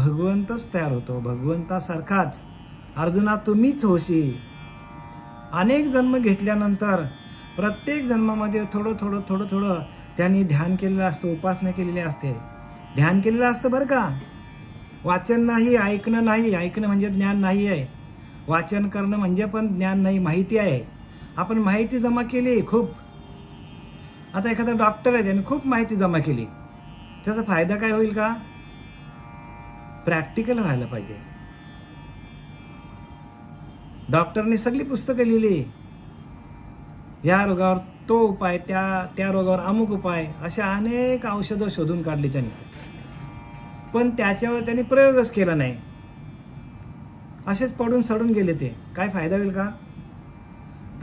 भगवंतच तयार होतो, भगवंतासारखाच. अर्जुना तुम्हीच होशी. अनेक जन्म घेतल्यानंतर प्रत्येक जन्मामध्ये थोडं थोडं थोडं थोडं त्यांनी ध्यान केलेलं असतं, उपासना केलेली असते, ध्यान केलेलं असतं बरं का. वाचन नाही, ऐकणं नाही. ऐकणं म्हणजे ज्ञान नाही आहे, वाचन करणं म्हणजे पण ज्ञान नाही, माहिती आहे. आपण माहिती जमा केली खूप. आता एखादा डॉक्टर आहे, त्याने खूप माहिती जमा केली, त्याचा फायदा काय होईल का? प्रॅक्टिकल व्हायला पाहिजे. डॉक्टरने सगळी पुस्तकं लिहिली, या रोगावर तो उपाय, त्या रोगावर अमुक उपाय, अशा अनेक औषधं शोधून काढली त्यांनी, पण त्याच्यावर त्यांनी प्रयोगच केला नाही. असेच पडून सडून गेले ते. काय फायदा होईल का?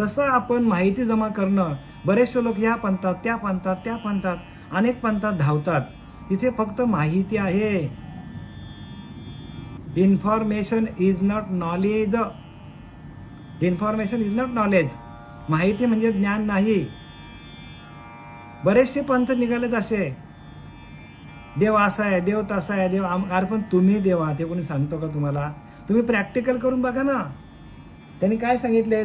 तसं आपण माहिती जमा करणं. बरेचसे लोक या पंथात, त्या पंथात, त्या पंथात, अनेक पंथात धावतात. तिथे फक्त माहिती आहे. Information is not knowledge. Information is not knowledge. माहिती म्हणजे ज्ञान नाही. बरेचसे पंथ निघालेत असे, देव असा आहे, देव तसा आहे, देव अरे पण तुम्ही देव आहात हे कोणी सांगतो का तुम्हाला? तुम्ही प्रॅक्टिकल करून बघा ना. त्यांनी काय सांगितले?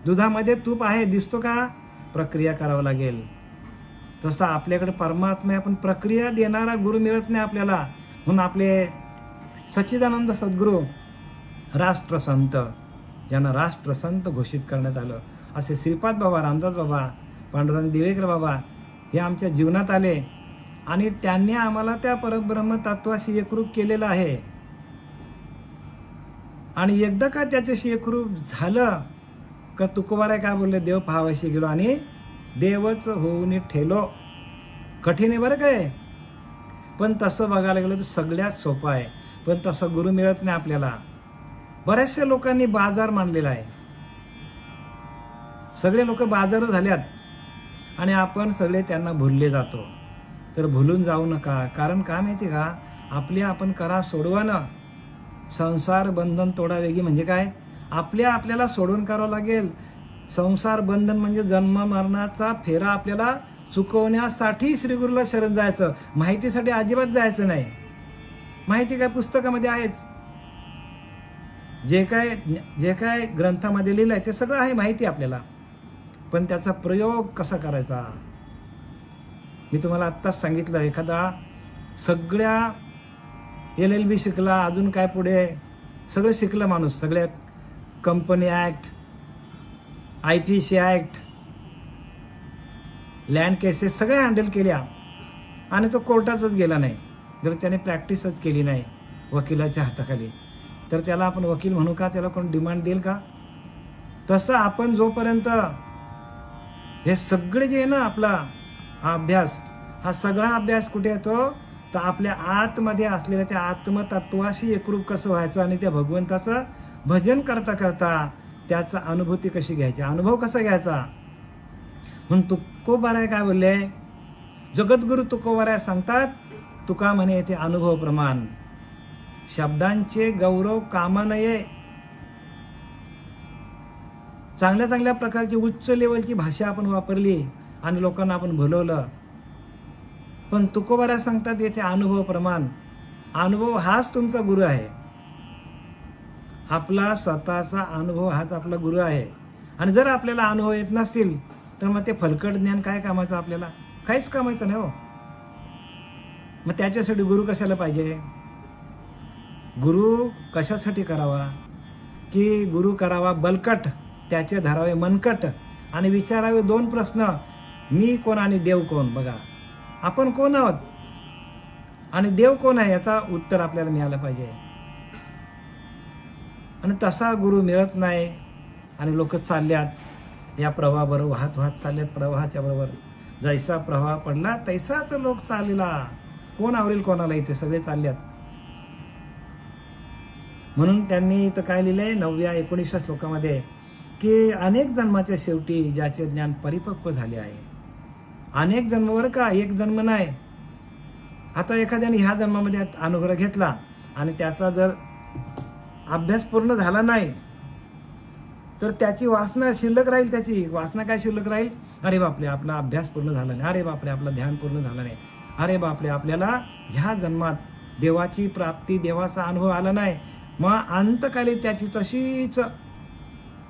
दुधामध्ये तूप आहे, दिसतो का? प्रक्रिया करावं लागेल. तसं आपल्याकडे परमात्मा आहे, आपण प्रक्रिया देणारा गुरु मिळत नाही आपल्याला. म्हणून आपले सच्चिदानंद सद्गुरू राष्ट्रसंत, ज्यांना राष्ट्रसंत घोषित करण्यात आलं, असे श्रीपाद बाबा, रामदास बाबा, पांडुरंग दिवेकर बाबा हे आमच्या जीवनात आले आणि त्यांनी आम्हाला त्या परब्रह्म तत्वाशी एकरूप केलेलं आहे. आणि एकदा का त्याच्याशी एकरूप झालं का तुकोबाराय काय बोलले? देव पाहावाशी गेलो आणि देवच होऊन ठेलो. कठीण आहे बरं काय, पण तसं बघायला गेलं तर सगळ्यात सोपं आहे. पण तसं गुरु मिळत नाही आपल्याला. बऱ्याचशा लोकांनी बाजार मानलेला आहे. सगळे लोक बाजार झाल्यात आणि आपण सगळे त्यांना भुलले जातो. तर भुलून जाऊ नका. कारण काय माहिती का, आपण करा सोडवानं. संसार बंधन तोडावेगी म्हणजे काय? आपल्याला सोडवून करावं लागेल. संसार बंधन म्हणजे जन्म मरणाचा फेरा आपल्याला चुकवण्यासाठी श्रीगुरूला शरण जायचं. माहितीसाठी अजिबात जायचं नाही. माहिती काय पुस्तकामध्ये आहेच. जे काय ग्रंथामध्ये लिहिलंय ते सगळं आहे माहिती आपल्याला, पण त्याचा प्रयोग कसा करायचा? मी तुम्हाला आत्ताच सांगितलं. एखादा सगळ्या LLB शिकला, अजून काय पुढे सगळं शिकलं माणूस, सगळ्या company act, IPC act, land cases सगळ्या हँडल केल्या आणि तो कोर्टातच गेला नाही. जर त्याने प्रॅक्टिसच केली नाही वकिलाच्या हाताखाली, तर त्याला आपण वकील म्हणू का? त्याला कोण डिमांड देईल का? तसं आपण जोपर्यंत हे सगळे जे आहे ना, आपला अभ्यास, हा सगळा अभ्यास कुठे येतो? तर आपल्या आतमध्ये असलेल्या त्या आत्मतत्वाशी एकरूप कसं व्हायचं आणि त्या भगवंताचं भजन करता करता त्याचा अनुभूती कशी घ्यायची, अनुभव कसा घ्यायचा. म्हणून तुकोबाराय काय बोलले? जगद्गुरु तुकोबाराय सांगतात, तुका म्हणे येथे अनुभव प्रमाण. शब्दांचे गौरव कामा नये. चांगल्या प्रकारची उच्च लेवलची भाषा आपण वापरली आणि लोकांना आपण भुलवलं, पण तुकोबाराय सांगतात येथे अनुभव प्रमाण. अनुभव हाच तुमचा गुरु आहे. आपला स्वतःचा अनुभव हाच आपला गुरु आहे. आणि जर आपल्याला अनुभव येत नसतील तर मग ते फलकट ज्ञान काय कामाचं? आपल्याला काहीच कामाचं नाही हो. मग त्याच्यासाठी गुरु कशाला पाहिजे? गुरु कशासाठी करावा? की गुरु करावा बलकट, त्याचे धरावे मनकट आणि विचारावे 2 प्रश्न. मी कोण आणि देव कोण? बघा, आपण कोण आहोत आणि देव कोण आहे याचा उत्तर आपल्याला मिळालं पाहिजे. आणि तसा गुरु मिळत नाही आणि लोक चालल्यात या प्रवाहाबरोबर, वाहत वाहत चालल्यात प्रवाहाच्या बरोबर. जैसा प्रवाह पडला तैसाच लोक चाललेला. कोण आवरेल कोणाला? इथे सगळे चालल्यात. म्हणून त्यांनी इथं काय लिहिलंय 9व्या-19व्या श्लोकामध्ये की अनेक जन्माच्या शेवटी ज्याचे ज्ञान परिपक्व झाले आहे. अनेक जन्मावर का? एक जन्म नाही. आता एखाद्याने ह्या जन्मामध्ये अनुग्रह घेतला आणि त्याचा जर अभ्यास पूर्ण झाला नाही तर त्याची वासना शिल्लक राहील. त्याची वासना काय शिल्लक राहील? अरे बापरे, आपला अभ्यास पूर्ण झाला नाही. अरे बापरे, आपलं ध्यान पूर्ण झालं नाही. अरे बापरे, आपल्याला ह्या जन्मात देवाची प्राप्ती, देवाचा अनुभव आला नाही, मग अंतकाली त्याची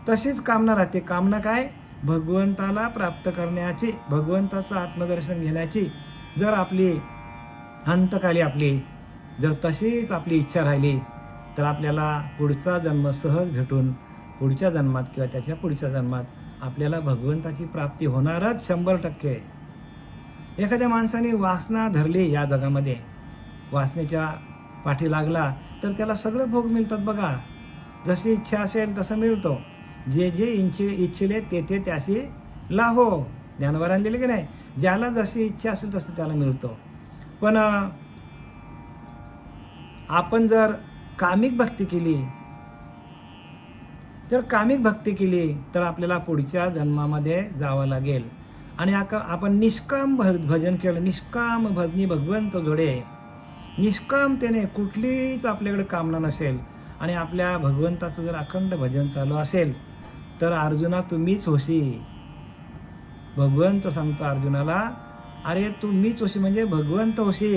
तशीच कामना राहते. कामना काय? भगवंताला प्राप्त करण्याची, भगवंताचं आत्मदर्शन घेण्याची. जर आपली अंतकाली आपली जर तशीच आपली इच्छा राहिली तर आपल्याला पुढचा जन्म सहज भेटून पुढच्या जन्मात किंवा त्याच्या पुढच्या जन्मात आपल्याला भगवंताची प्राप्ती होणारच 100%. एखाद्या माणसाने वासना धरली या जगामध्ये, वासनेच्या पाठी लागला तर त्याला सगळं भोग मिळतात बघा. जशी इच्छा असेल तसं मिळतो. जे जे इच्छिले ते त्याशी लाहो. ज्ञानवर आणलेले की नाही, ज्याला जशी इच्छा असेल तसं त्याला मिळतो. पण आपण जर कामिक भक्ती केली तर आपल्याला पुढच्या जन्मामध्ये जावं लागेल. आणि आपण निष्काम भजन केलं, निष्काम भजनी भगवंत जोडे, निष्कामतेने कुठलीच आपल्याकडे कामना नसेल आणि आपल्या भगवंताचं जर अखंड भजन चालू असेल तर अर्जुना तुम्हीच होशी. भगवंत सांगतो अर्जुनाला, अरे तू मीच होशी म्हणजे भगवंत होशी.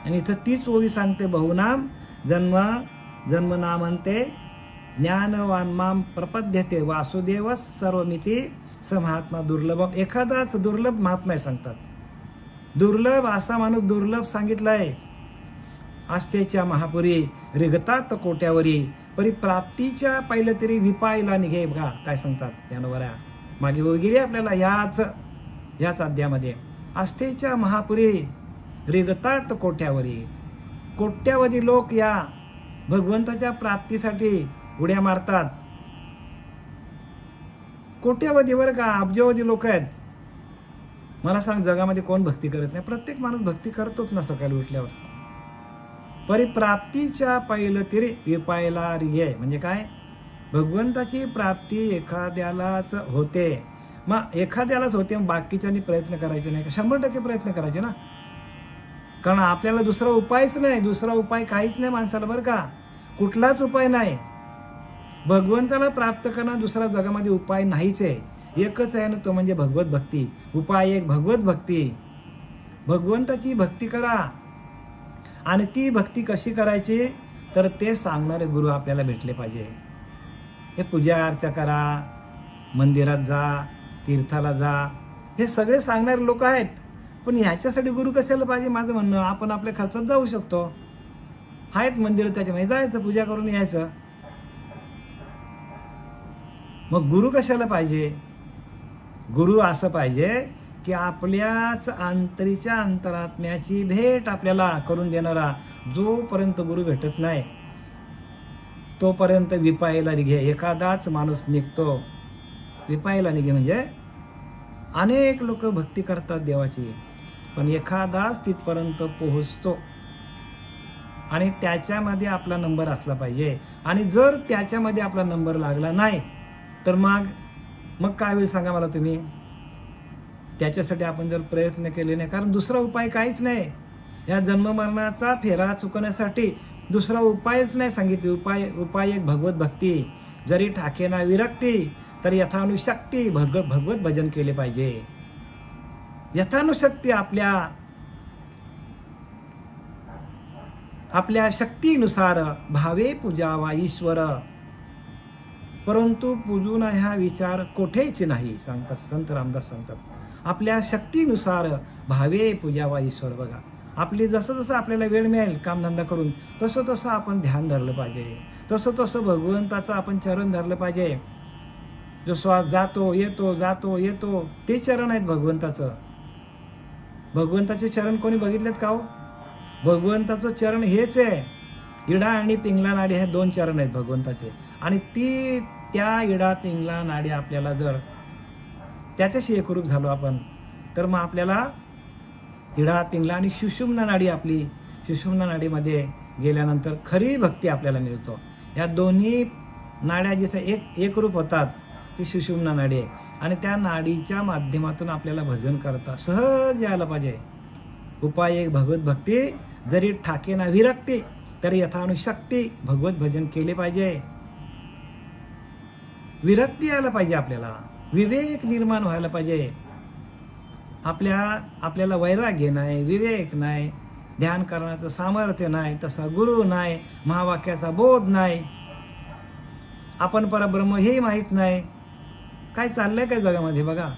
आणि इथं तीच ओवी सांगते, बहुनाम जन्मनामंते ज्ञानवान माम प्रपद्यते वासुदेव सर्वमिती स महात्मा दुर्लभम. एखादाच दुर्लभ महात्मा सांगतात. दुर्लभ असा माणूस दुर्लभ सांगितलाय. आस्थेच्या महापुरी रिगतात कोट्यावरी परी प्राप्तीच्या पहिलं तरी विपायला निघे. बघा काय सांगतात ज्ञानोबा. मागे वगैरे आपल्याला याच अध्यामध्ये आस्थेच्या महापुरी रिगतात कोट्यावरी. कोट्यावधी लोक या भगवंताच्या प्राप्तीसाठी उड्या मारतात. कोट्यावधी बरं का, अब्जवधी लोक आहेत. मला सांग, जगामध्ये कोण भक्ती करत नाही? प्रत्येक माणूस भक्ती करतोच ना सकाळी उठल्यावर. परिप्राप्तीच्या पहिलं तरी विपायला रिगे म्हणजे काय? भगवंताची प्राप्ती एखाद्यालाच होते. मग एखाद्यालाच होते, मग बाकीच्यांनी प्रयत्न करायचे नाही का? 100% प्रयत्न करायचे ना. कारण आपल्याला दुसरा उपायच नाही. दुसरा उपाय काहीच नाही माणसाला बरं का. कुठलाच उपाय नाही. भगवंताला प्राप्त करणं दुसरा जगामध्ये उपाय नाहीच आहे. एकच आहे ना, तो म्हणजे भगवत भक्ती. उपाय एक भगवत भक्ती. भगवंताची भक्ती करा. आणि ती भक्ती कशी करायची तर ते सांगणारे गुरु आपल्याला भेटले पाहिजे. हे पूजा अर्चा करा, मंदिरात जा, तीर्थाला जा, हे सगळे सांगणारे लोक आहेत. पण ह्याच्यासाठी गुरु कशाला पाहिजे? माझं म्हणणं, आपण आपल्या खर्चात जाऊ शकतो. आहेत मंदिर, त्याच्यामध्ये जायचं, पूजा करून यायचं. मग गुरु कशाला पाहिजे? गुरु असं पाहिजे की आपल्याच अंतरीच्या अंतरात्म्याची भेट आपल्याला करून देणारा. जोपर्यंत गुरु भेटत नाही तोपर्यंत विपायला निघे. एखादाच माणूस निघतो. विपायला निघे म्हणजे अनेक लोक भक्ती करतात देवाची, पण एखादाच तिथपर्यंत पोहोचतो. आणि त्याच्यामध्ये आपला नंबर असला पाहिजे. आणि जर त्याच्यामध्ये आपला नंबर लागला नाही तर मग काय होईल सांगा मला तुम्ही? त्याच्यासाठी आपण जर प्रयत्न केले नाही, कारण दुसरा उपाय काहीच नाही. या जन्ममरणाचा फेरा चुकवण्यासाठी दुसरा उपायच नाही सांगितले. उपाय एक भगवत भक्ती. जरी ठाकेना विरक्ती तरी यथानुशक्ती भगवत भजन केले पाहिजे. यथानुशक्ती आपल्या शक्तीनुसार भावे पूजावा ईश्वर, परंतु पूजून ह्या विचार कोठेच नाही सांगतात संत रामदास सांगतात. आपल्या शक्तीनुसार भावे पूजावा ईश्वर. बघा, आपली जसं आपल्याला वेळ मिळेल कामधंदा करून तसं आपण ध्यान धरलं पाहिजे. तसं भगवंताचं आपण चरण धरलं पाहिजे. जो श्वास जातो येतो ते चरण आहेत भगवंताचं. भगवंताचे चरण कोणी बघितलेत का हो? भगवंताचं चरण हेच आहे. इडा आणि पिंगला नाडी हे 2 चरण आहेत भगवंताचे. आणि त्या इडा पिंगला नाडी आपल्याला जर त्याच्याशी एकरूप झालो आपण तर मग आपल्याला इडा पिंगला आणि सुषुम्ना नाडी, आपली सुषुम्ना नाडीमध्ये गेल्यानंतर खरी भक्ती आपल्याला मिळतो. या दोन्ही नाड्या जिथे एकरूप होतात ती सुषुम्ना नाडी आहे. आणि त्या नाडीच्या माध्यमातून आपल्याला भजन करता सहज यायला पाहिजे. उपाय एक भगवत भक्ती. जरी ठाकेना विरक्ती तरी यथानुशक्ती भगवत भजन केले पाहिजे. विरक्ती यायला पाहिजे आपल्याला. विवेक निर्माण व्हायला पाहिजे. आपल्याला वैराग्य नाही, विवेक नाही, ध्यान करण्याचं सामर्थ्य नाही, तसा गुरु नाही, महावाक्याचा बोध नाही, आपण परब्रह्म हे माहीत नाही. काय चाललंय काय जगामध्ये बघा.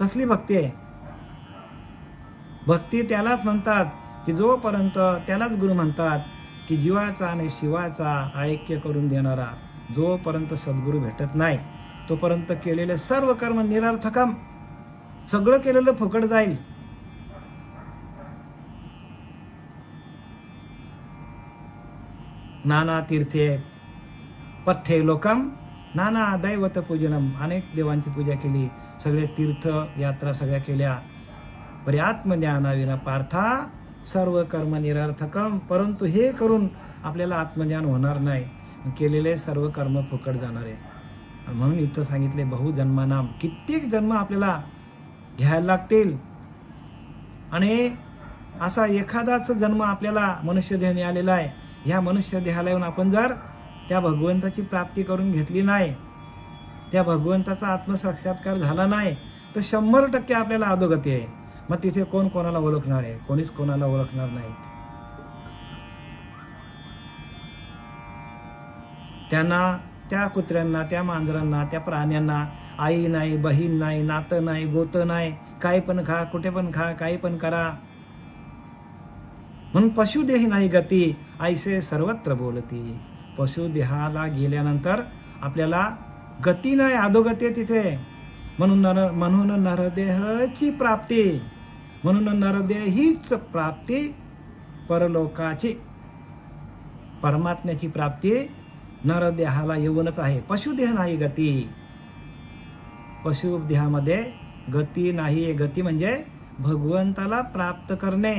कसली भक्ती आहे. भक्ती त्यालाच म्हणतात की जोपर्यंत, त्यालाच गुरु म्हणतात की जीवाचा आणि शिवाचा ऐक्य करून देणारा. जोपर्यंत सद्गुरू भेटत नाही तोपर्यंत केलेले सर्व कर्म निरर्थकम, सगळं केलेलं फुकट जाईल. नाना तीर्थे पठ्ठे लोकम नाना दैवत पूजनम. अनेक देवांची पूजा केली, सगळे तीर्थ यात्रा सगळ्या केल्या. परी आत्मज्ञानाविना पार्था सर्व कर्म निरर्थकम. परंतु हे करून आपल्याला आत्मज्ञान होणार नाही, केलेले सर्व कर्म फुकट जाणार आहे. म्हणून इथं सांगितले बहुजन्मानाम, कित्येक जन्म आपल्याला घ्यायला लागतील. आणि असा एखादाच जन्म आपल्याला मनुष्यदेह मिळालेला आहे. ह्या मनुष्य देहाला येऊन आपण जर त्या भगवंताची प्राप्ती करून घेतली नाही, त्या भगवंताचा आत्मसाक्षात्कार झाला नाही, तर 100% आपल्याला अधोगती आहे. मग तिथे कोण कोणाला ओळखणार आहे? कोणीच कोणाला ओळखणार नाही. त्यांना, त्या कुत्र्यांना, त्या मांजरांना, त्या प्राण्यांना आई नाही, बहीण नाही, नातं नाही, गोतं नाही. काही पण खा, कुठे पण खा, काही पण करा. म्हणून पशुदेही नाही गती, ऐसे सर्वत्र बोलती. पशुदेहाला गेल्यानंतर आपल्याला गती नाही, अधोगती आहे तिथे. म्हणून नरदेहाची प्राप्ती, म्हणून नरदेह हीच प्राप्ती परलोकाची, परमात्म्याची प्राप्ती नरदेहाला येऊनच आहे. पशुदेह नाही गती. पशुदेहामध्ये गती नाही. गती म्हणजे भगवंताला प्राप्त करणे.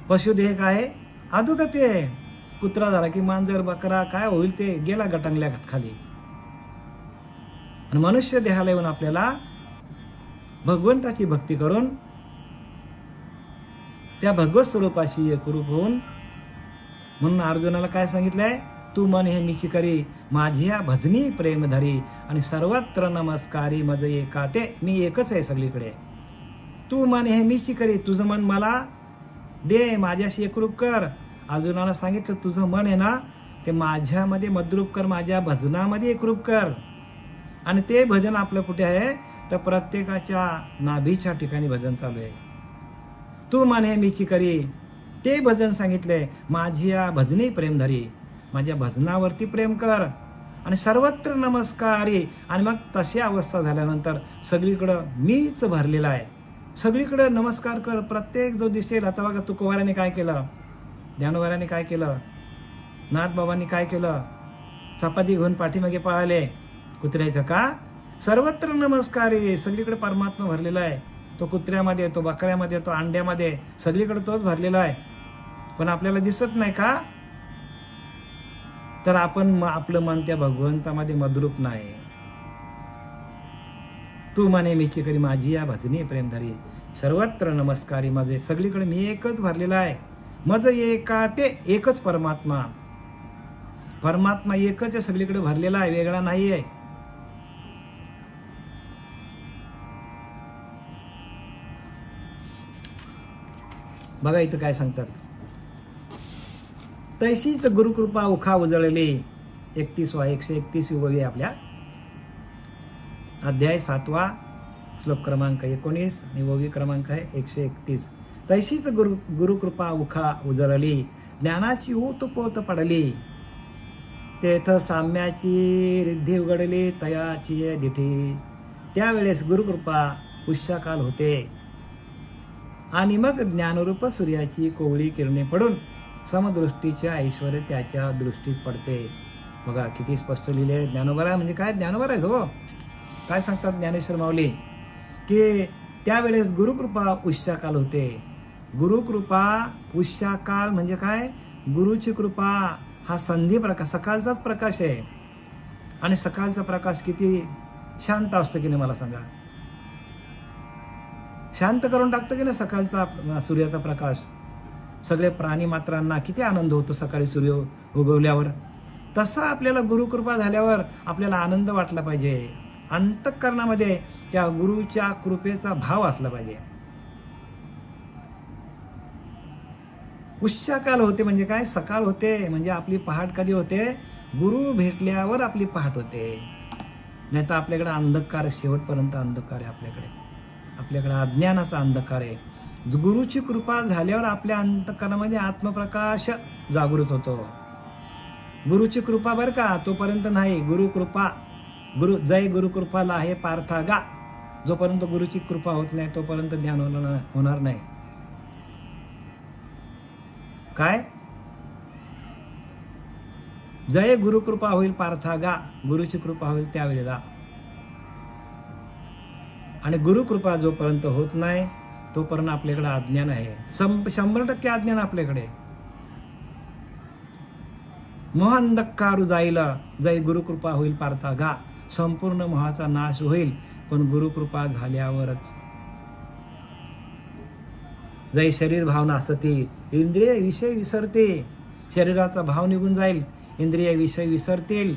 पशुदेह काय? अधोगती आहे. कुत्रा झाला की मांजर, बकरा काय होईल ते गेला गटांगल्या खाली. आणि मनुष्य देहाला येऊन आपल्याला भगवंताची भक्ती करून त्या भगवत स्वरूपाशी एकरूप होऊन, म्हणून अर्जुनाला काय सांगितलंय? तू मन हे मीची करी, माझी या भजनी प्रेम धरी, आणि सर्वत्र नमस्कारी मज एका ते. मी एकच आहे सगळीकडे. तू मन हे मीची करी, तुझं मन मला दे, माझ्याशी एकरूप कर. अर्जुनाला सांगितलं तुझं मन आहे ना, ते माझ्यामध्ये मद्रूप कर, माझ्या भजनामध्ये एकरूप कर. आणि ते भजन आपलं कुठे आहे? तर प्रत्येकाच्या नाभीच्या ठिकाणी भजन चालू आहे. तू मन हे मीची करी, ते भजन सांगितले. माझी या भजनी प्रेम धरी, माझ्या भजनावरती प्रेम कर. आणि सर्वत्र नमस्कारी. आणि मग तशी अवस्था झाल्यानंतर सगळीकडं मीच भरलेला आहे. सगळीकडे नमस्कार कर. प्रत्येक जो दिसेल. आता बघा तुकोबाराने काय केलं, ज्ञानोबाराने काय केलं, नाथबाबांनी काय केलं? चपाती घेऊन पाठीमागे पळाले कुत्र्याचं. का? सर्वत्र नमस्कारी. सगळीकडे परमात्मा भरलेला आहे. तो कुत्र्यामध्ये, तो बकऱ्यामध्ये, तो अंड्यामध्ये, सगळीकडे तोच भरलेला आहे. पण आपल्याला दिसत नाही. का? तर आपण आपलं मन त्या भगवंतामध्ये मद्रूप नाही. तू मने मीची करी, माझी या भजनी प्रेमधारी, सर्वत्र नमस्कारी. माझे सगळीकडे मी एकच भरलेला आहे. मज एका ते, एकच परमात्मा. परमात्मा एकच आहे, सगळीकडे भरलेला आहे, वेगळा नाही आहे. बघा इथं काय सांगतात. तैशीच गुरुकृपा उखा उजळली. 131 ओवी आपल्या अध्याय 7 श्लोक क्रमांक 19 आणि ओवी क्रमांक आहे 131. तैशीच गुरुकृपा उखा उजळली, ज्ञानाची ओतपोत पडली. तेथ साम्याची रिद्धी उघडली, तयाची दिठी. त्यावेळेस गुरुकृपा पुष्यकाल होते. आणि मग ज्ञानरूप सूर्याची कोवळी किरणे पडून समदृष्टीच्या ऐश्वर त्याच्या दृष्टीत पडते. बघा किती स्पष्ट लिहिले. ज्ञानोबा म्हणजे काय? ज्ञानोबा आहे हो. काय सांगतात ज्ञानेश्वर माऊली? की त्यावेळेस गुरुकृपा उष्याकाल होते. गुरुकृपा उष्याकाल म्हणजे काय? गुरुची कृपा हा संधी प्रकाश, सकाळचाच प्रकाश आहे. आणि सकाळचा प्रकाश किती शांत असतो की नाही मला सांगा? शांत करून टाकतो की नाही सकाळचा सूर्याचा प्रकाश? सगळे प्राणी मात्रांना किती आनंद होतो सकाळी सूर्य उगवल्यावर. तसा आपल्याला गुरुकृपा झाल्यावर आपल्याला आनंद वाटला पाहिजे. अंतःकरणामध्ये त्या गुरुच्या कृपेचा भाव असला पाहिजे. उषाकाल होते म्हणजे काय? सकाळ होते म्हणजे आपली पहाट कधी होते? गुरु भेटल्यावर आपली पहाट होते. नाही तर आपल्याकडे अंधकार, शेवटपर्यंत अंधकार आहे आपल्याकडे अज्ञानाचा अंधकार आहे. गुरुची कृपा झाल्यावर आपल्या अंतःकरणामध्ये आत्मप्रकाश जागृत होतो. गुरुची कृपा बरं का, तोपर्यंत नाही. जय गुरुकृपा लाहे पार्थागा, जोपर्यंत गुरुची कृपा होत नाही तोपर्यंत ध्यान होणार नाही. काय? जय गुरुकृपा होईल पार्थागा, गुरुची कृपा होईल त्यावेळेला. आणि गुरुकृपा जोपर्यंत होत नाही तोपर्यंत आपल्याकडे अज्ञान आहे. 100% अज्ञान आपल्याकडे. मोह अंधकारू जाईल, जय गुरुकृपा होईल पार्थागा. संपूर्ण मोहाचा नाश होईल पण गुरुकृपा झाल्यावरच. जय शरीर भावना असते, इंद्रिय विषय विसरते. शरीराचा भाव निघून जाईल, इंद्रिय विषय विसरतील.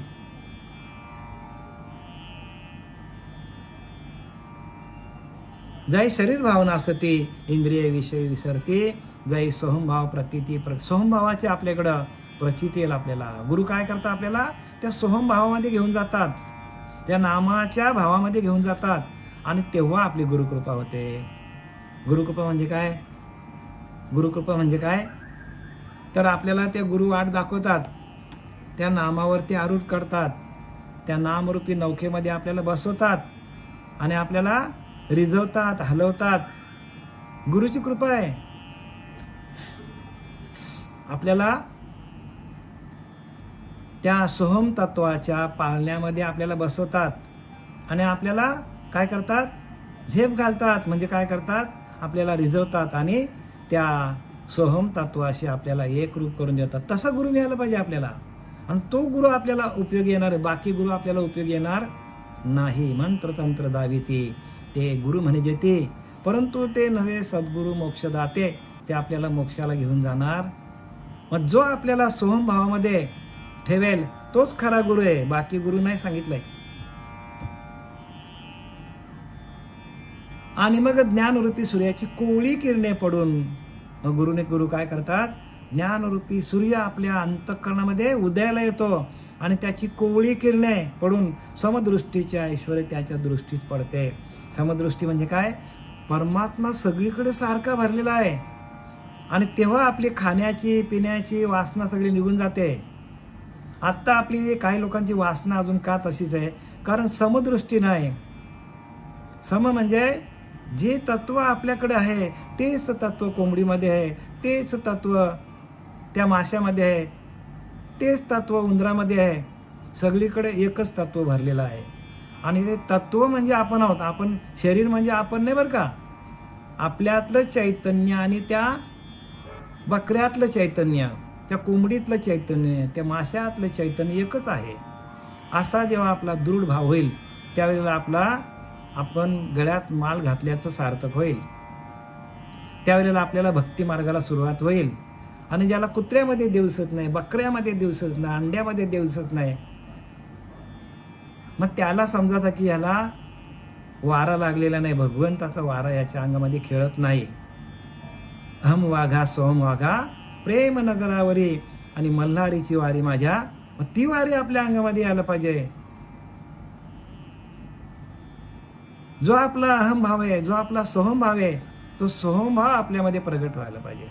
जय शरीर भावना असते, इंद्रिय विषय विसरते. जय सोहमभाव प्रतीती. सोहमभावाचे आपल्याकडं प्रचिती येईल आपल्याला. गुरु काय करतात? आपल्याला त्या सोहमभावामध्ये घेऊन जातात, त्या नामाच्या भावामध्ये घेऊन जातात आणि तेव्हा आपली गुरुकृपा होते. गुरुकृपा म्हणजे काय? गुरुकृपा म्हणजे काय? तर आपल्याला ते गुरु वाट दाखवतात, त्या नामावरती आरूढ करतात, त्या नामरूपी नौकेमध्ये आपल्याला बसवतात आणि आपल्याला रिझवतात, हलवतात. गुरुची कृपा आहे. आपल्याला त्या सोहम तत्वाच्या पालण्यामध्ये आपल्याला बसवतात आणि आपल्याला काय करतात? झेप घालतात. म्हणजे काय करतात? आपल्याला रिझवतात आणि त्या सोहम तत्वाशी आपल्याला एकरूप करून देतात. तसा गुरु मिळाला पाहिजे आपल्याला. आणि तो गुरु आपल्याला उपयोगी येणार, बाकी गुरु आपल्याला उपयोगी येणार नाही. मंत्र तंत्र दाविती, ते गुरु म्हणजे ते, परंतु ते नव्हे सद्गुरु मोक्षदाते, ते आपल्याला मोक्षाला घेऊन जाणार. मग जो आपल्याला सोहम भावामध्ये ठेवेल तोच खरा गुरु आहे, बाकी गुरु नाही सांगितलंय. आणि मग ज्ञानरूपी सूर्याची कोवळी किरणे पडून गुरु काय करतात? ज्ञानरूपी सूर्य आपल्या अंतःकरणामध्ये उदयाला येतो आणि त्याची कोवळी किरणे पडून समदृष्टीचे ऐश्वर्य त्याच्या दृष्टीत पडते. समदृष्टी म्हणजे काय? परमात्मा सगळीकडे सारखा भरलेला आहे आणि तेव्हा आपली खाण्याची पिण्याची वासना सगळी निघून जाते. आत्ता आपली काही लोकांची वासना अजून का तशीच आहे? कारण समदृष्टी नाही. सम म्हणजे जे तत्व आपल्याकडे आहे तेच तत्व कोंबडीमध्ये आहे, तेच तत्व त्या माशामध्ये आहे, तेच तत्व उंदरामध्ये आहे. सगळीकडे एकच तत्व भरलेलं आहे. आणि ते तत्व म्हणजे आपण आहोत. आपण शरीर म्हणजे आपण नाही बरं का. आपल्यातलं चैतन्य आणि त्या बकऱ्यातलं चैतन्य, त्या कोंबडीतलं चैतन्य, त्या माशातलं चैतन्य एकच आहे. असा जेव्हा आपला दृढ भाव होईल त्यावेळेला आपण गळ्यात माल घातल्याचं सार्थक होईल. त्यावेळेला आपल्याला भक्ती मार्गाला सुरुवात होईल. आणि ज्याला कुत्र्यामध्ये देव दिसत नाही, बकऱ्यामध्ये देव दिसत नाही, अंड्यामध्ये देव दिसत नाही, मग त्याला समजायचं की याला वारा लागलेला नाही, भगवंताचा वारा याच्या अंगामध्ये खेळत नाही. अहम वाघा सोहम वाघा प्रेम नगरावरी, आणि मल्हारीची वारी माझ्या, मग ती वारी आपल्या अंगामध्ये यायला पाहिजे. जो आपला अहम भाव आहे, जो आपला सोहम भाव आहे, तो सोहम भाव आपल्यामध्ये प्रगट व्हायला पाहिजे.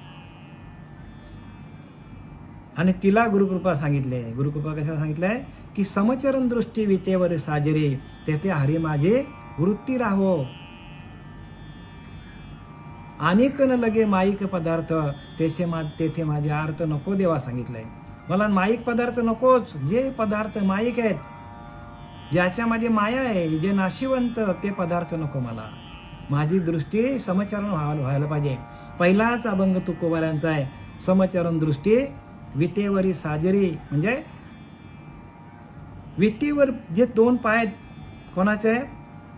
आणि तिला गुरुकृपा सांगितले. गुरुकृपा कशाला सांगितलंय? की समचरण दृष्टी विटेवर साजरे, तेथे हरी माझे वृत्ती राहो. अनेक न लगे माईक पदार्थ, तेथे माझे अर्थ नको देवा सांगितलंय. मला माईक पदार्थ नकोच. जे पदार्थ माईक आहेत, ज्याच्यामध्ये माया आहे, जे नाशिवंत, ते पदार्थ नको मला. माझी दृष्टी समचरण व्हायला पाहिजे. पहिलाच अभंग तुकोबारांचा आहे. समचरण दृष्टी विटेवरी साजरी, म्हणजे विटीवर जे दोन पाय आहेत कोणाचे?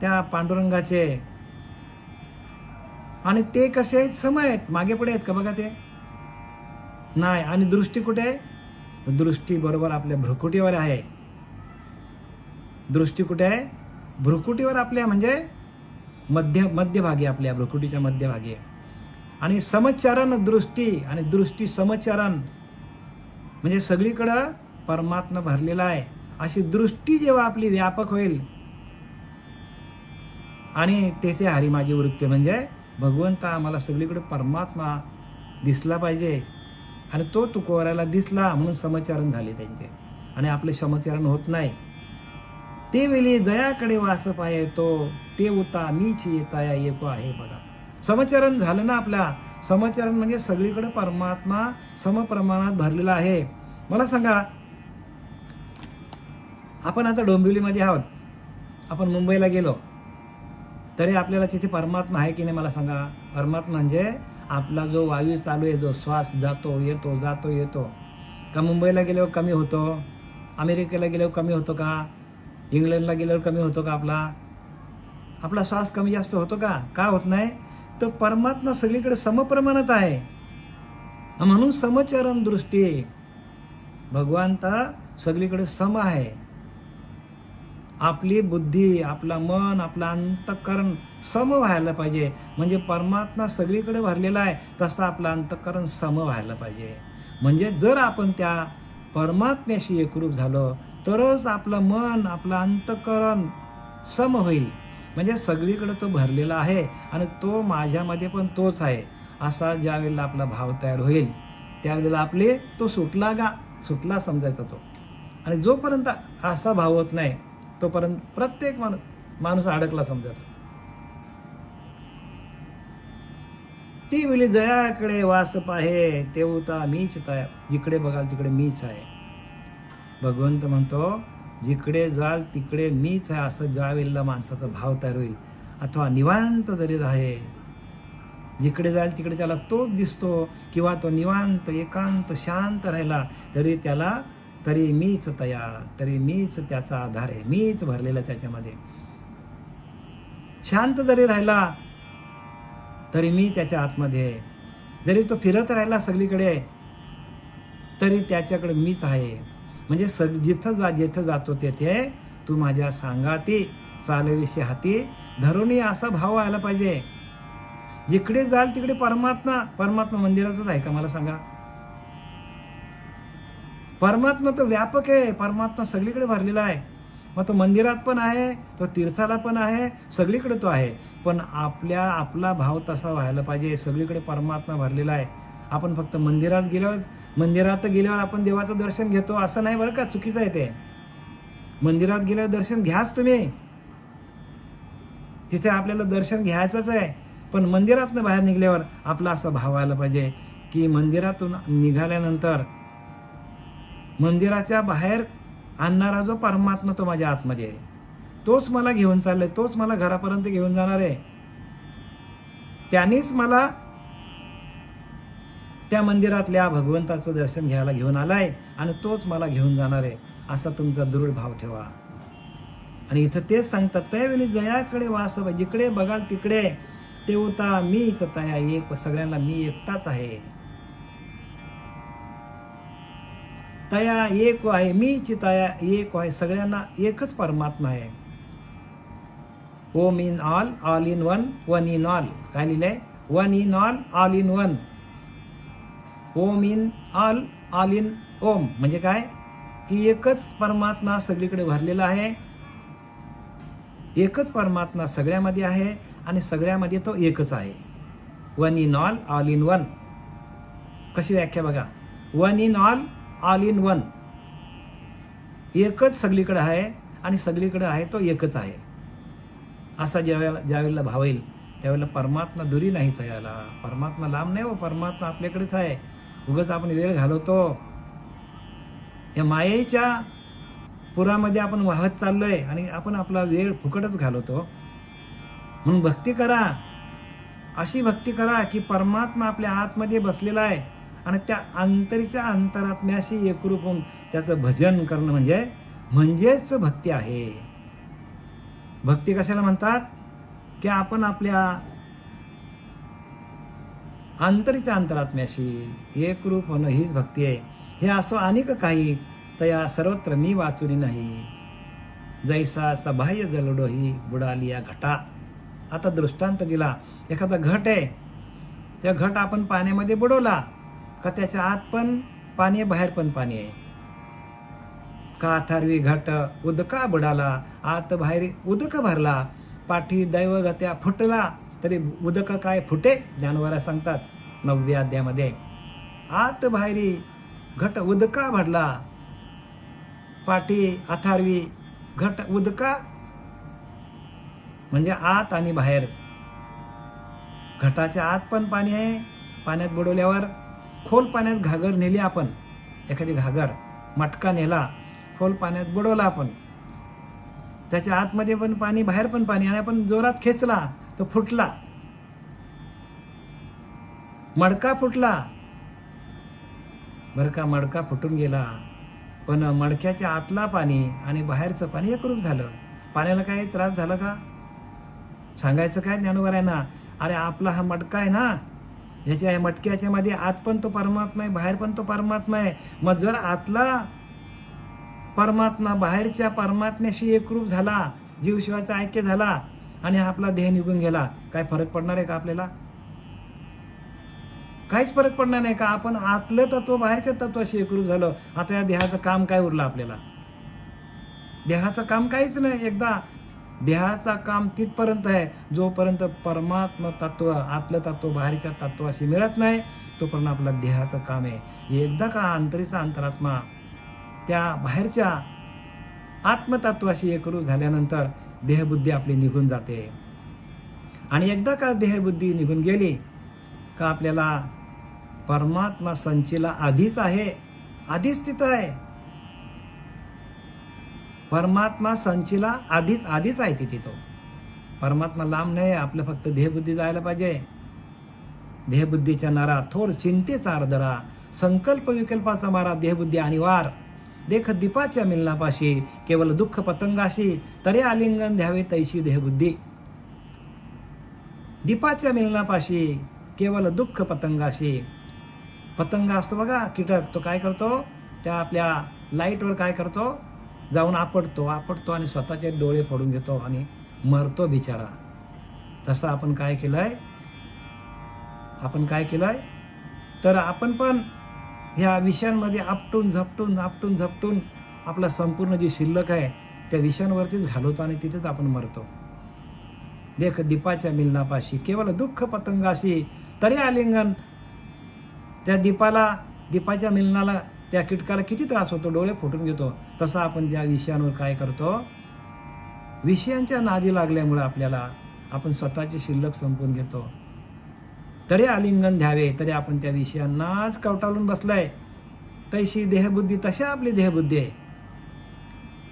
त्या पांडुरंगाचे. आणि ते कसे आहेत? सम आहेत. मागे पुढे आहेत का बघा ते? नाही. आणि दृष्टी कुठे आहे? दृष्टी बरोबर आपल्या भ्रुकुटीवर आहे. दृष्टी कुठे आहे? भ्रुकुटीवर आपल्या, म्हणजे मध्यभागी, आपल्या भ्रुकुटीच्या मध्यभागी. आणि समचरण दृष्टी आणि दृष्टी समचरण म्हणजे सगळीकडं परमात्मा भरलेला आहे अशी दृष्टी जेव्हा आपली व्यापक होईल आणि तेथे हरी माझी वृत्ती म्हणजे भगवंता आम्हाला सगळीकडे परमात्मा दिसला पाहिजे आणि तो तुकोराला दिसला म्हणून समचरण झाले त्यांचे आणि आपले समचरण होत नाही. ते वेळी दयाकडे वास पाहे तो ते उता मीच येताया एको आहे. बघा समचरण झालं ना आपल्या. समचरण म्हणजे सगळीकडे परमात्मा समप्रमाणात भरलेला आहे. मला सांगा आपण आता डोंबिवलीमध्ये आहोत, आपण मुंबईला गेलो तरी आपल्याला तिथे परमात्मा आहे की नाही मला सांगा. परमात्मा म्हणजे आपला जो वायू चालू आहे, जो श्वास जातो येतो जातो येतो. का मुंबईला गेल्यावर कमी होतो, अमेरिकेला गेल्यावर कमी होतो का, इंग्लंडला गेल्यावर कमी होतो का, आपला श्वास कमी जास्त होतो का, का होत नाही. तर परमात्मा सगळीकडे समप्रमाणात आहे म्हणून समचरण दृष्टी भगवंता सगळीकडे सम आहे. आपली बुद्धी, आपला मन, आपला अंतःकरण सम व्हायला पाहिजे. म्हणजे परमात्मा सगळीकडे भरलेला आहे तसं आपलं अंतःकरण सम व्हायला पाहिजे. म्हणजे जर आपण त्या परमात्म्याशी एकरूप झालो तरच आपलं मन, आपलं अंतःकरण सम होईल. म्हणजे सगळीकडे तो भरलेला आहे आणि तो माझ्यामध्ये पण तोच आहे असा ज्या वेळेला आपला भाव तयार होईल त्यावेळेला आपले तो सुटला समजायचा तो. आणि जोपर्यंत असा भाव होत नाही तोपर्यंत प्रत्येक माणूस अडकला समजायचा. ती वेळी दयाकडे वास पाहे तेवता मीच ताया. जिकडे बघाल तिकडे मीच आहे. भगवंत म्हणतो जिकडे जाल तिकडे मीच आहे असं ज्या वेळेला माणसाचा भाव तयार होईल अथवा निवांत जरी राहे, जिकडे जाईल तिकडे त्याला तोच दिसतो किंवा तो निवांत एकांत शांत राहिला तरी मीच तया, तरी मीच त्याचा आधार आहे, मीच भरलेला त्याच्यामध्ये. शांत जरी राहिला तरी मी त्याच्या आतमध्ये आहे. जरी तो फिरत राहिला सगळीकडे तरी त्याच्याकडे मीच आहे. म्हणजे जिथं जातो तेथे तू माझ्या सांगाती चालविषयी हाती धरुणी असा भाव आला पाहिजे. जिकडे जाल तिकडे परमात्मा मंदिरातच आहे का मला सांगा. परमात्मा तो व्यापक आहे. परमात्मा सगळीकडे भरलेला आहे. मग तो मंदिरात पण आहे, तो तीर्थाला पण आहे, सगळीकडे तो आहे. पण आपला भाव तसा व्हायला पाहिजे. सगळीकडे परमात्मा भरलेला आहे. आपण फक्त मंदिरात गेल्यावर आपण देवाचं दर्शन घेतो असं नाही बरं का, चुकीचं आहे ते. मंदिरात गेल्यावर दर्शन घ्याच तुम्ही, तिथे आपल्याला दर्शन घ्यायचंच आहे. पण मंदिरातनं बाहेर निघल्यावर आपला असा भाव व्हायला पाहिजे की मंदिरातून निघाल्यानंतर मंदिराच्या बाहेर आणणारा जो परमात्मा तो माझ्या आतमध्ये आहे. तोच मला घेऊन चाललाय, तोच मला घरापर्यंत घेऊन जाणार आहे. त्यानेच मला त्या मंदिरातल्या भगवंताचं दर्शन घ्यायला घेऊन आलाय आणि तोच मला घेऊन जाणार आहे असा तुमचा दृढ भाव ठेवा. आणि इथं तेच सांगतात त्यावेळी जयाकडे वास, जिकडे बघाल तिकडे तेवता मीच तया एक, सगळ्यांना मी एकटाच आहे. तया एक आहे, मीच तया एक आहे, सगळ्यांना एकच परमात्मा आहे. Om in all, all in one, one in all. काय लिहिलंय? One in all, all in one. Om in all, all in Om म्हणजे काय की एकच परमात्मा सगळीकडे भरलेला आहे. एकच परमात्मा सगळ्यामध्ये आहे आणि सगळ्यामध्ये तो एकच आहे. One in all, all in one. कशी व्याख्या बघा. One in all, all in one. एकच सगळीकडे आहे आणि सगळीकडे आहे तो एकच आहे असा ज्यावेळेला भाव येईल त्यावेळेला परमात्मा दुरी नाही यायला. परमात्मा लांब नाही हो, परमात्मा आपल्याकडेच आहे. उगाच आपण वेळ घालवतो या मायेच्या पुरामध्ये, आपण वाहत चाललोय आणि आपण आपला वेळ फुकटच घालवतो. म्हणून भक्ती करा, अशी भक्ती करा की परमात्मा आपल्या आतमध्ये बसलेला आहे आणि त्या अंतरात्म्याशी एकरूप होऊन त्याचं भजन करणं म्हणजेच भक्ती आहे. भक्ती कशाला म्हणतात की आपण आपल्या अंतरात्म्याशी एकरूप होणं हीच भक्ती आहे. हे असो अनेक काही तया सर्वत्र मी वाचुनी नाही, जैसा सबाह्य जलडो ही बुडाली या घटा. आता दृष्टांत दिला. एखादा घट आहे त्या घट आपण पाण्यामध्ये बुडवला का त्याच्या आत पण पाणी आहे, बाहेर पण पाणी आहे. का अथर्वी घट उदका बुडाला, आत बाहेर उदक भरला, पाठी दैवगत्या फुटला तरी उदक काय फुटे, ज्ञानवरा सांगतात 9व्या अध्यायामध्ये. आत बाहेरी घट उदका भरला, पाठी अथर्वी घट उदका, म्हणजे आत आणि बाहेर. घटाच्या आत पण पाणी आहे, पाण्यात बुडवल्यावर खोल पाण्यात घागर नेली आपण, एखादी घागर मटका नेला, खोल पाण्यात बुडवला आपण, त्याच्या आतमध्ये पण पाणी बाहेर पण पाणी, आणि आपण जोरात खेचला तो फुटला, मडका फुटला बरं का. मडका फुटून गेला, पण मडक्याच्या आतला पाणी आणि बाहेरचं पाणी एकरूप झालं. पाण्याला काही त्रास झाला का? सांगायचं काय ज्ञानोबरायांना, अरे आपला हा मटका आहे ना, ह्याच्या मटक्याच्या मध्ये आत पण तो परमात्मा आहे, बाहेर पण तो परमात्मा आहे. मग जर आतला परमात्मा बाहेरच्या परमात्म्याशी एकरूप झाला, जीव शिवाचा ऐक्य झाला आणि हा आपला देह निघून गेला, काय फरक पडणार आहे का आपल्याला? काहीच फरक पडणार नाही का? आपण आतलं तत्व बाहेरच्या तत्वाशी एकरूप झालं. आता या देहाचं काम काय उरलं आपल्याला? देहाचं काम काहीच नाही. एकदा देहाचा काम तिथपर्यंत आहे जोपर्यंत परमात्मा तत्व, आतलं तत्व बाहेरच्या तत्वाशी मिळत नाही, तोपर्यंत आपला देहाचं काम आहे. एकदा का अंतरीचा अंतरात्मा त्या बाहेरच्या आत्मतत्वाशी एकरूप झाल्यानंतर देहबुद्धी आपली निघून जाते. आणि एकदा का देहबुद्धी निघून गेली का आपल्याला परमात्मा संचीला आधीच आहे, आधीच तिथं आहे. परमात्मा संचीला आधीच आहे तिथे. तो परमात्मा लांब नाही, आपलं फक्त देहबुद्धी जायला पाहिजे. देहबुद्धीच्या नारा थोर चिंतेचा आर्दरा, संकल्प विकल्पाचा मारा देहबुद्धी अनिवार. देख दीपाच्या मिलनापाशी केवळ दुःख पतंगाशी, तरी आलिंगन द्यावे तैशी देहबुद्धी. दीपाच्या मिलनापाशी केवळ दुःख पतंगाशी. पतंग असतो बघा कीटक, तो काय करतो, त्या आपल्या लाईटवर काय करतो, जाऊन आपटतो आणि स्वतःचे डोळे फोडून घेतो आणि मरतो बिचारा. तसं आपण काय केलंय, तर आपण पण ह्या विषयांमध्ये आपटून झपटून आपला संपूर्ण जी शिल्लक आहे त्या विषयांवरतीच घालवतो आणि तिथेच आपण मरतो. देख दीपाच्या मिलनापाशी केवळ दुःख पतंगाशी, तरी आलिंगन. त्या दीपाच्या मिलनाला त्या कीटकाला किती त्रास होतो, डोळे फुटून घेतो. तसं आपण त्या विषयांवर काय करतो, विषयांच्या नादी लागल्यामुळे आपल्याला आपण स्वतःची शिल्लक संपवून घेतो. तरी आलिंगन द्यावे, तरी आपण त्या विषयांनाच कवटाळून बसलाय. तशी देहबुद्धी, तशा आपली देहबुद्धी आहे.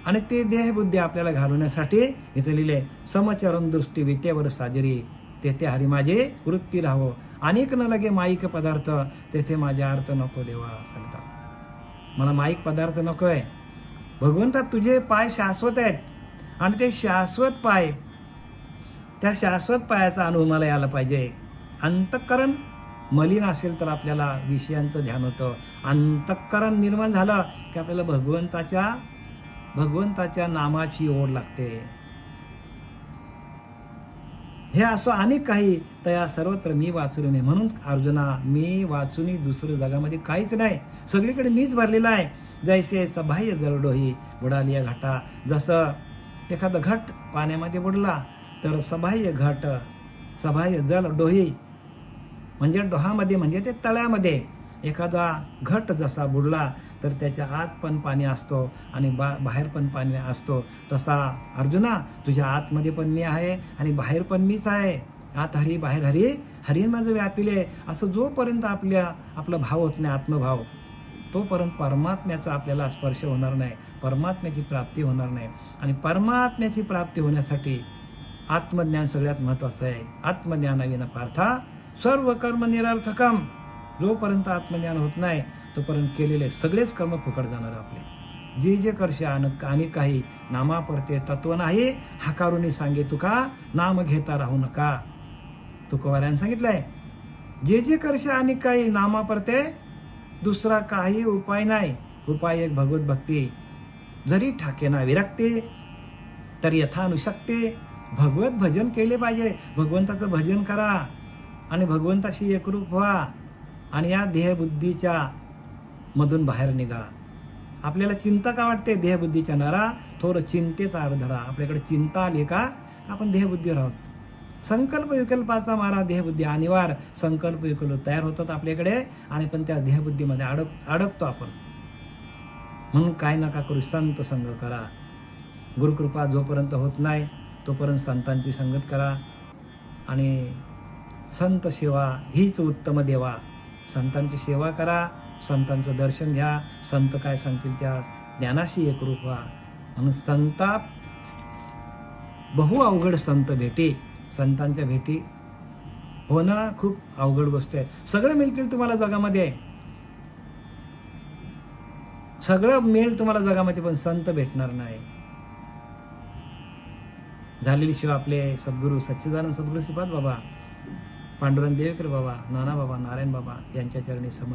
आणि ते देहबुद्धी आपल्याला घालवण्यासाठी इथे लिहिले, समचरण दृष्टी विटेवर साजरी, तेथे हरी माझे वृत्ती राहो, अनेक न लगे माईक पदार्थ, तेथे माझे अर्थ नको देवा. सांगतात मला माईक पदार्थ नको आहे. भगवंता तुझे पाय शाश्वत आहेत, आणि ते शाश्वत पाय, त्या शाश्वत पायाचा अनुभव मला यायला पाहिजे. अंतःकरण मलिन असेल तर आपल्याला विषयांचं ध्यान होतं. अंतःकरण निर्माण झालं की आपल्याला भगवंताच्या नामाची ओढ लागते. हे असं अनेक काही तया सर्वत्र मी वाचून नाही. म्हणून अर्जुना, मी वाचून दुसरं जगामध्ये काहीच नाही, सगळीकडे मीच भरलेला आहे. जैसे सबाह्य जलडोही बुडाली या घाटा. जसं एखादं घट पाण्यामध्ये बुडला तर सबाह्य जल डोही म्हणजे डोहामध्ये, म्हणजे ते तळ्यामध्ये एखादा घट जसा बुडला तर त्याच्या आत पण पाणी असतो आणि बाहेर पण पाणी असतो. तसा अर्जुना तुझ्या आतमध्ये पण मी आहे आणि बाहेर पण मीच आहे. आत हरी बाहेर हरी, हरी माझं व्यापिले. असं जोपर्यंत आपला भाव होत नाही, आत्मभाव, तोपर्यंत परमात्म्याचा आपल्याला स्पर्श होणार नाही, परमात्म्याची प्राप्ती होणार नाही. आणि परमात्म्याची प्राप्ती होण्यासाठी आत्मज्ञान सगळ्यात महत्त्वाचं आहे. आत्मज्ञानाविना पार्था सर्व कर्म निरर्थकम. जोपर्यंत आत्मज्ञान होत नाही तोपर्यंत केलेले सगळेच कर्म फुकट जाणार आपले. जे करशे आणि काही नामापरते तत्व नाही, हाकारुनी सांगे तुका, नाम घेता राहू नका. तुकोबारायन सांगितलंय, जे करशे आणि काही नामापरते, दुसरा काही उपाय नाही. उपाय एक भगवत भक्ती. जरी ठाकेना विरक्ते तरी यथानुशक्ते. भगवत भजन केले पाहिजे. भगवंताचं भजन करा. आणि भगवंताशी एकरूप व्हा आणि या देहबुद्धीच्या मधून बाहेर निघा. आपल्याला चिंता का वाटते? देहबुद्धीच्या नरा थोर चिंतेचा अर्धडा. आपल्याकडे चिंता आली का आपण देहबुद्धीवर आहोत. संकल्प विकल्पाचा मारा देहबुद्धी अनिवार्य. संकल्प विकल्प तयार होतात आपल्याकडे आणि पण त्या देहबुद्धीमध्ये अडकतो आपण. म्हणून काय नका करू, संत संग करा. गुरुकृपा जोपर्यंत होत नाही तोपर्यंत संतांची संगत करा आणि संत सेवा हीच उत्तम देवा. संतांची सेवा करा, संतांचं दर्शन घ्या, संत काय सांगतील त्या ज्ञानाशी एकरूप व्हा. म्हणून संता बहु अवघड संत भेटी. संतांच्या भेटी होणं खूप अवघड गोष्ट आहे. सगळे मिळतील तुम्हाला जगामध्ये, सगळं मिळेल तुम्हाला जगामध्ये, पण संत भेटणार नाही. झालेली शिवाय आपले सद्गुरू सच्चिदानंद सद्गुरू श्रीपाद बाबा, पांडुरंग देवेकर बाबा, नाना बाबा, नारायण बाबा यांच्या चरणी समर्पित.